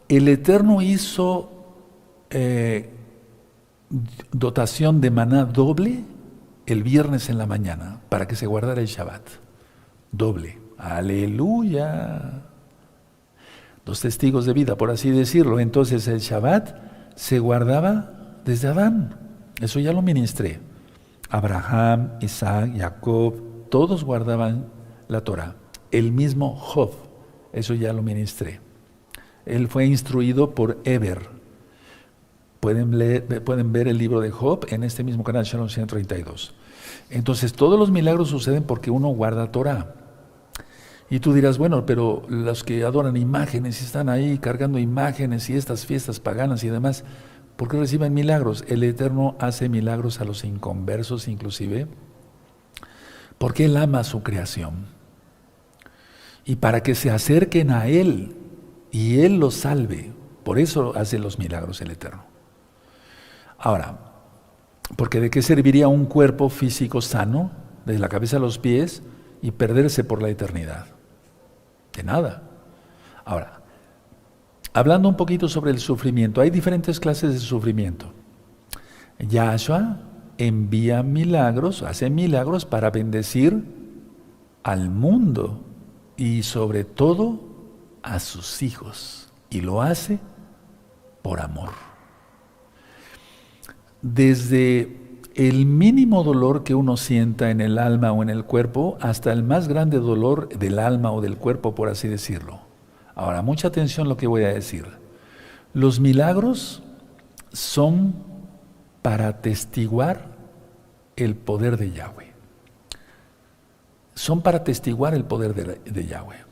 El Eterno hizo dotación de maná doble el viernes en la mañana para que se guardara el Shabbat. Doble. ¡Aleluya! 2 testigos de vida, por así decirlo. Entonces el Shabbat se guardaba desde Adán. Eso ya lo ministré. Abraham, Isaac, Jacob, todos guardaban la Torah. El mismo Job, eso ya lo ministré. Él fue instruido por Eber. Pueden ver el libro de Job en este mismo canal, Shalom 132. Entonces todos los milagros suceden porque uno guarda Torah. Y tú dirás, bueno, pero los que adoran imágenes y están ahí cargando imágenes y estas fiestas paganas y demás, ¿por qué reciben milagros? El Eterno hace milagros a los inconversos inclusive, porque Él ama su creación. Y para que se acerquen a Él y Él los salve, por eso hace los milagros el Eterno. Ahora, porque ¿de qué serviría un cuerpo físico sano, desde la cabeza a los pies, y perderse por la eternidad? De nada. Ahora, hablando un poquito sobre el sufrimiento, hay diferentes clases de sufrimiento. Yahshua envía milagros, hace milagros para bendecir al mundo y sobre todo a sus hijos. Y lo hace por amor. Desde el mínimo dolor que uno sienta en el alma o en el cuerpo hasta el más grande dolor del alma o del cuerpo, por así decirlo. Ahora, mucha atención a lo que voy a decir. Los milagros son para atestiguar el poder de Yahweh. Son para atestiguar el poder de Yahweh.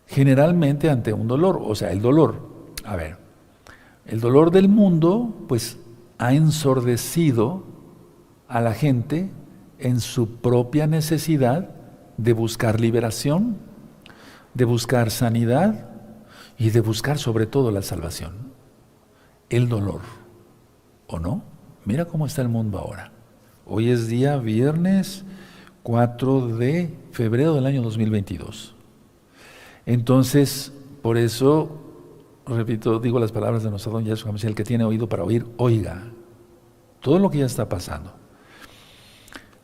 Generalmente ante un dolor, o sea, el dolor. A ver, el dolor del mundo, pues, ha ensordecido a la gente en su propia necesidad de buscar liberación, de buscar sanidad y de buscar sobre todo la salvación. El dolor, ¿o no? Mira cómo está el mundo ahora. Hoy es día viernes 4 de febrero del año 2022. Entonces, por eso, repito, digo las palabras de nuestro don Yahshua Hamashiach: el que tiene oído para oír, oiga. Todo lo que ya está pasando.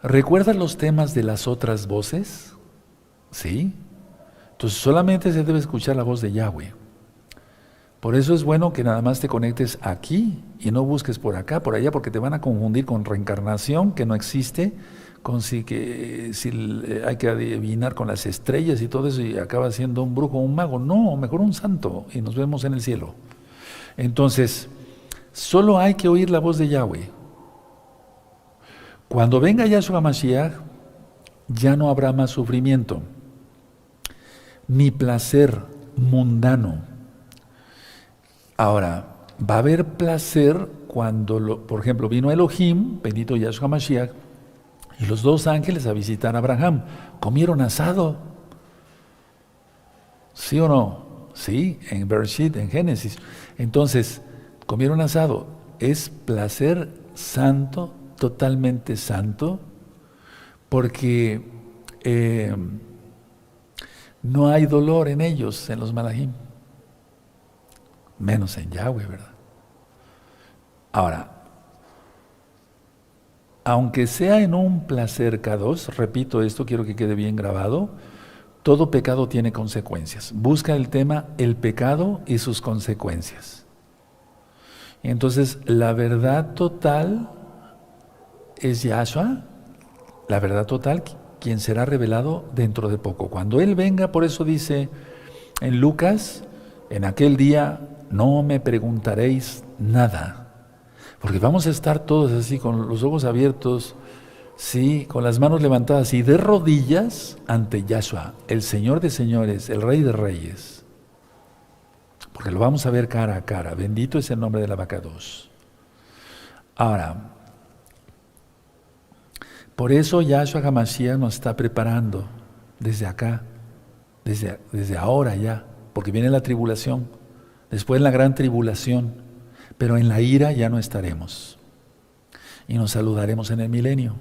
¿Recuerdas los temas de las otras voces? ¿Sí? Entonces solamente se debe escuchar la voz de Yahweh. Por eso es bueno que nada más te conectes aquí y no busques por acá, por allá, porque te van a confundir con reencarnación, que no existe, con si hay que adivinar con las estrellas y todo eso, y acaba siendo un brujo o un mago. No, mejor un santo, y nos vemos en el cielo. Entonces, solo hay que oír la voz de Yahweh. Cuando venga Yahshua Mashiach, ya no habrá más sufrimiento, ni placer mundano. Ahora, va a haber placer cuando, por ejemplo, vino Elohim, bendito Yahshua Mashiach, y los dos ángeles a visitar a Abraham. Comieron asado. ¿Sí o no? Sí, en Bereshit, en Génesis. Entonces, comieron asado. Es placer santo, totalmente santo, porque no hay dolor en ellos, en los malajim, menos en Yahweh, ¿verdad? Ahora, aunque sea en un placer kadosh, repito esto, quiero que quede bien grabado, todo pecado tiene consecuencias. Busca el tema, el pecado y sus consecuencias. Entonces, la verdad total es Yahshua, la verdad total, quien será revelado dentro de poco. Cuando Él venga, por eso dice en Lucas, en aquel día no me preguntaréis nada, porque vamos a estar todos así con los ojos abiertos, sí, con las manos levantadas y de rodillas ante Yahshua, el Señor de señores, el Rey de reyes, porque lo vamos a ver cara a cara. Bendito es el nombre del Abacados. Ahora, por eso Yahshua HaMashiach nos está preparando desde acá, desde ahora ya, porque viene la tribulación, después la gran tribulación, pero en la ira ya no estaremos y nos saludaremos en el milenio.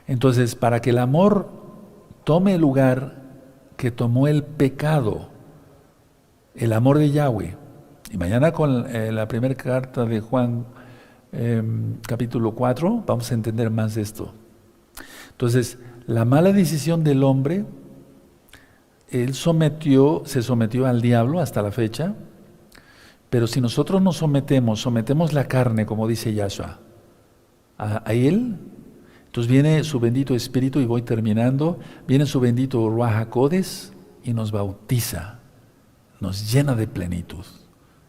Entonces, para que el amor tome el lugar que tomó el pecado, el amor de Yahweh, y mañana con la primera carta de Juan, capítulo 4, vamos a entender más de esto. Entonces, la mala decisión del hombre, él se sometió al diablo hasta la fecha, pero si nosotros nos sometemos la carne, como dice Yahshua, a él, entonces viene su bendito Espíritu, y voy terminando, viene su bendito Ruach HaKodesh y nos bautiza, nos llena de plenitud,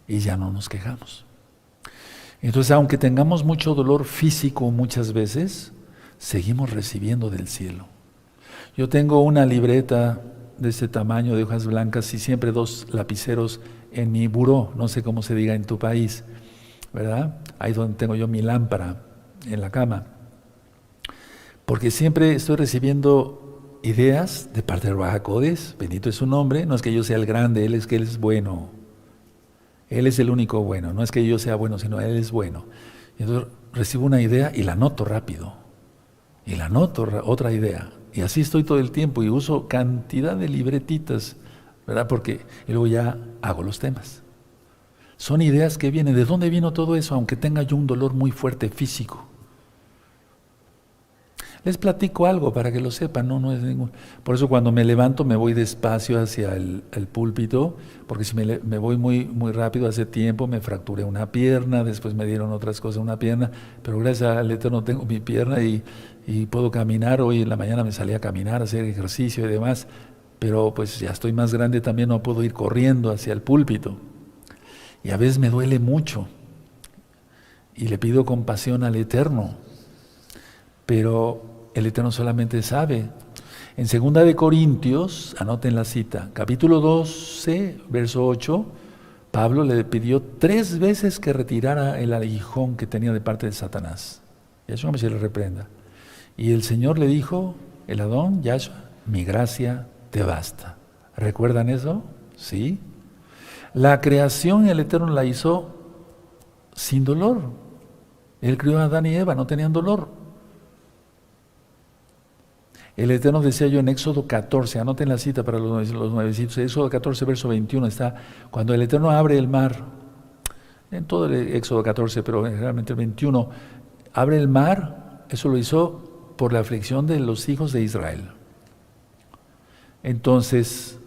y ya no nos quejamos. Entonces, aunque tengamos mucho dolor físico muchas veces, seguimos recibiendo del cielo. Yo tengo una libreta de este tamaño, de hojas blancas, y siempre 2 lapiceros en mi buró, no sé cómo se diga en tu país, ¿verdad? Ahí donde tengo yo mi lámpara, en la cama. Porque siempre estoy recibiendo ideas de parte de Ruach HaKodesh, bendito es su nombre. No es que yo sea el grande, Él es bueno. Él es el único bueno, no es que yo sea bueno, sino Él es bueno. Y entonces recibo una idea y la anoto rápido. Y la anoto otra idea. Y así estoy todo el tiempo y uso cantidad de libretitas, ¿verdad? Y luego ya hago los temas. Son ideas que vienen. ¿De dónde vino todo eso? Aunque tenga yo un dolor muy fuerte físico. Les platico algo para que lo sepan, no es ningún... Por eso cuando me levanto me voy despacio hacia el púlpito, porque si me voy muy rápido, hace tiempo me fracturé una pierna, después me dieron otras cosas en una pierna, pero gracias al Eterno tengo mi pierna y puedo caminar. Hoy en la mañana me salí a caminar, a hacer ejercicio y demás, pero pues ya estoy más grande también, no puedo ir corriendo hacia el púlpito. Y a veces me duele mucho y le pido compasión al Eterno, pero el Eterno solamente sabe. En 2 de Corintios, anoten la cita, capítulo 12, verso 8, Pablo le pidió 3 veces que retirara el aguijón que tenía de parte de Satanás. Yahshua me se le reprenda. Y el Señor le dijo, el Adón, Yahshua, mi gracia te basta. ¿Recuerdan eso? Sí. La creación el Eterno la hizo sin dolor. Él crió a Adán y Eva, no tenían dolor. El Eterno decía yo en Éxodo 14, anoten la cita para los nuevecitos, Éxodo 14, verso 21 está, cuando el Eterno abre el mar, en todo el Éxodo 14, pero generalmente el 21, abre el mar, eso lo hizo por la aflicción de los hijos de Israel. Entonces,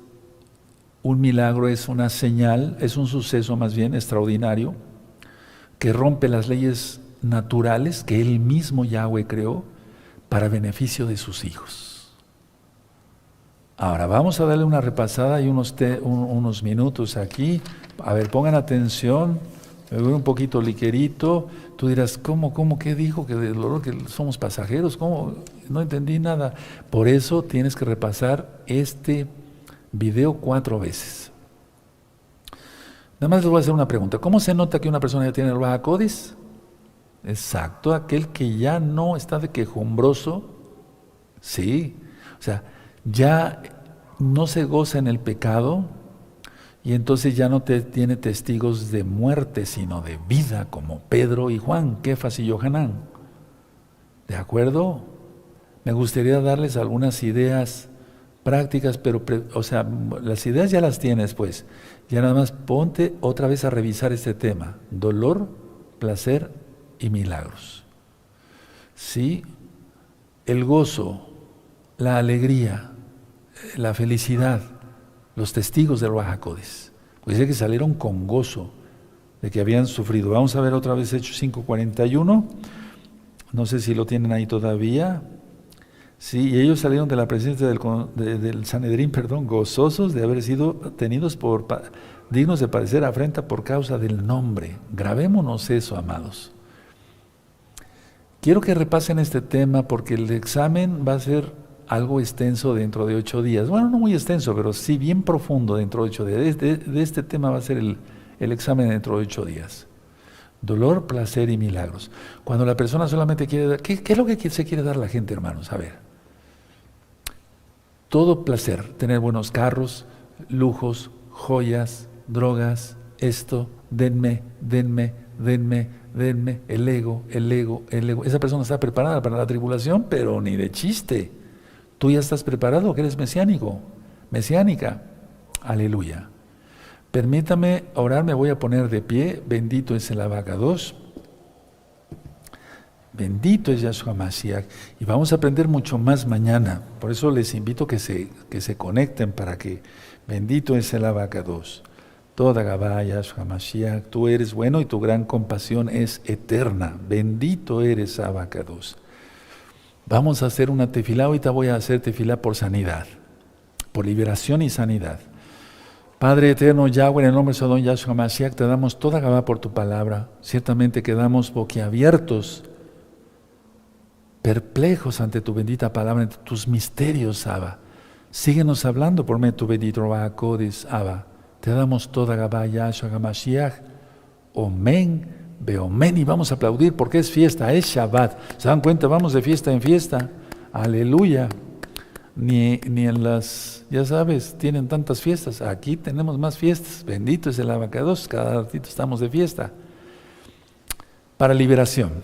un milagro es una señal, es un suceso más bien extraordinario, que rompe las leyes naturales que Él mismo Yahweh creó, para beneficio de sus hijos. Ahora vamos a darle una repasada y unos minutos aquí. A ver, pongan atención. Me voy un poquito ligerito. Tú dirás, ¿cómo qué dijo? Que del dolor, que somos pasajeros. ¿Cómo? No entendí nada. Por eso tienes que repasar este video 4 veces. Nada más les voy a hacer una pregunta. ¿Cómo se nota que una persona ya tiene el Ruach HaKodesh? Exacto, aquel que ya no está de quejumbroso, sí, o sea, ya no se goza en el pecado y entonces ya no tiene testigos de muerte, sino de vida, como Pedro y Juan, Kefas y Yohanan. ¿De acuerdo? Me gustaría darles algunas ideas prácticas, pero, o sea, las ideas ya las tienes, pues. Ya nada más ponte otra vez a revisar este tema, dolor, placer y milagros. Sí, el gozo, la alegría, la felicidad, los testigos del Ruach HaKodesh, pues dice que salieron con gozo de que habían sufrido. Vamos a ver otra vez Hechos 5:41, no sé si lo tienen ahí todavía. Sí, y ellos salieron de la presencia del Sanedrín, gozosos de haber sido tenidos por dignos de padecer afrenta por causa del nombre. Grabémonos eso, amados. Quiero que repasen este tema porque el examen va a ser algo extenso dentro de 8 días. Bueno, no muy extenso, pero sí bien profundo dentro de 8 días. De este tema va a ser el examen dentro de 8 días. Dolor, placer y milagros. Cuando la persona solamente quiere dar... ¿Qué es lo que se quiere dar la gente, hermanos? A ver. Todo placer, tener buenos carros, lujos, joyas, drogas, esto, denme, el ego. Esa persona está preparada para la tribulación, pero ni de chiste. Tú ya estás preparado, que eres mesiánica. Aleluya. Permítame orar, me voy a poner de pie. Bendito es el Abacados. Bendito es Yahshua Mashiach. Y vamos a aprender mucho más mañana. Por eso les invito que se conecten para que bendito es el Abacados. Toda Gabá, Yahshua Mashiach, tú eres bueno y tu gran compasión es eterna. Bendito eres, Abacados. Vamos a hacer una tefilá. Ahorita voy a hacer tefilá por sanidad, por liberación y sanidad. Padre eterno, Yahweh, en el nombre de Sodom, Yahshua Mashiach, te damos toda Gabá por tu palabra. Ciertamente quedamos boquiabiertos, perplejos ante tu bendita palabra, ante tus misterios, Abba. Síguenos hablando por medio de tu bendito Ruach HaKodesh, Abba. Te damos toda Gabá, Yahshua HaMashiach. Omen, beomen. Y vamos a aplaudir porque es fiesta, es Shabbat. ¿Se dan cuenta? Vamos de fiesta en fiesta. Aleluya. Ni en las, ya sabes, tienen tantas fiestas. Aquí tenemos más fiestas. Bendito es el Abacados. Cada ratito estamos de fiesta. Para liberación.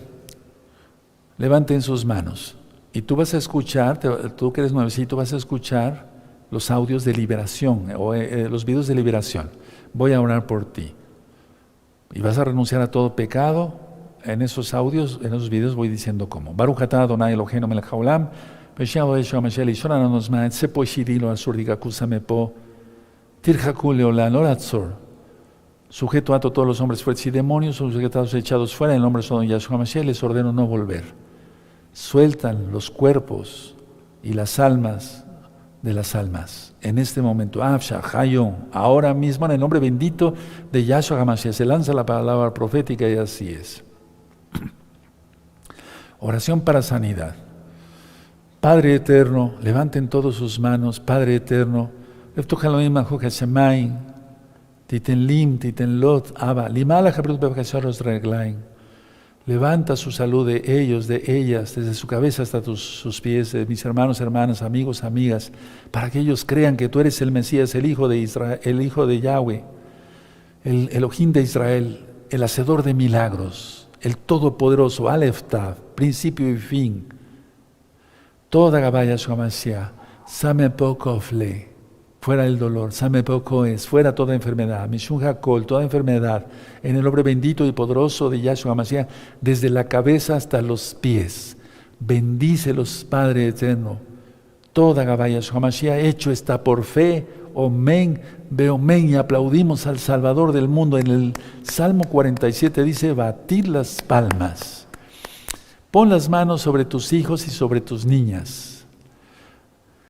Levanten sus manos. Y tú vas a escuchar, tú que eres nuevecito, vas a escuchar los audios de liberación, o los videos de liberación. Voy a orar por ti. Y vas a renunciar a todo pecado, en esos audios, en esos videos voy diciendo cómo. Baruch atah Adonai Eloheinu melech haolam, v'she'alo Yeshua Mashiach Lishon nos ma'at sepo shirilo asurdigaku samepo, tirjaku leolan oratzor. Sujeto a todos los hombres fuertes y demonios, son sujetados echados fuera, en el nombre de Yeshua Mashiach les ordeno no volver. Sueltan los cuerpos y las almas de las almas. En este momento, ahora mismo, en el nombre bendito de Yahshua HaMashiach, se lanza la palabra profética y así es. Oración para sanidad. Padre eterno, levanten todos sus manos. Padre eterno, Titenlim, Titenlot, Abba, Limala Jabrut Bebkasharos Reglain. Levanta su salud de ellos, de ellas, desde su cabeza hasta sus pies, de mis hermanos, hermanas, amigos, amigas, para que ellos crean que tú eres el Mesías, el Hijo de Israel, el Hijo de Yahweh, el Elohim de Israel, el hacedor de milagros, el Todopoderoso, Aleph Tav, principio y fin. Toda Gabaya Shamasia, Same Pokofle, fuera el dolor, Same Poko es, fuera toda enfermedad, Mishun Hakol, toda enfermedad, en el nombre bendito y poderoso de Yahshua HaMashiach, desde la cabeza hasta los pies. Bendícelos, Padre eterno. Toda Gabaya Yahshua HaMashiach, hecho está por fe, Omen, Beomen, y aplaudimos al Salvador del mundo. En el Salmo 47 dice, batir las palmas. Pon las manos sobre tus hijos y sobre tus niñas.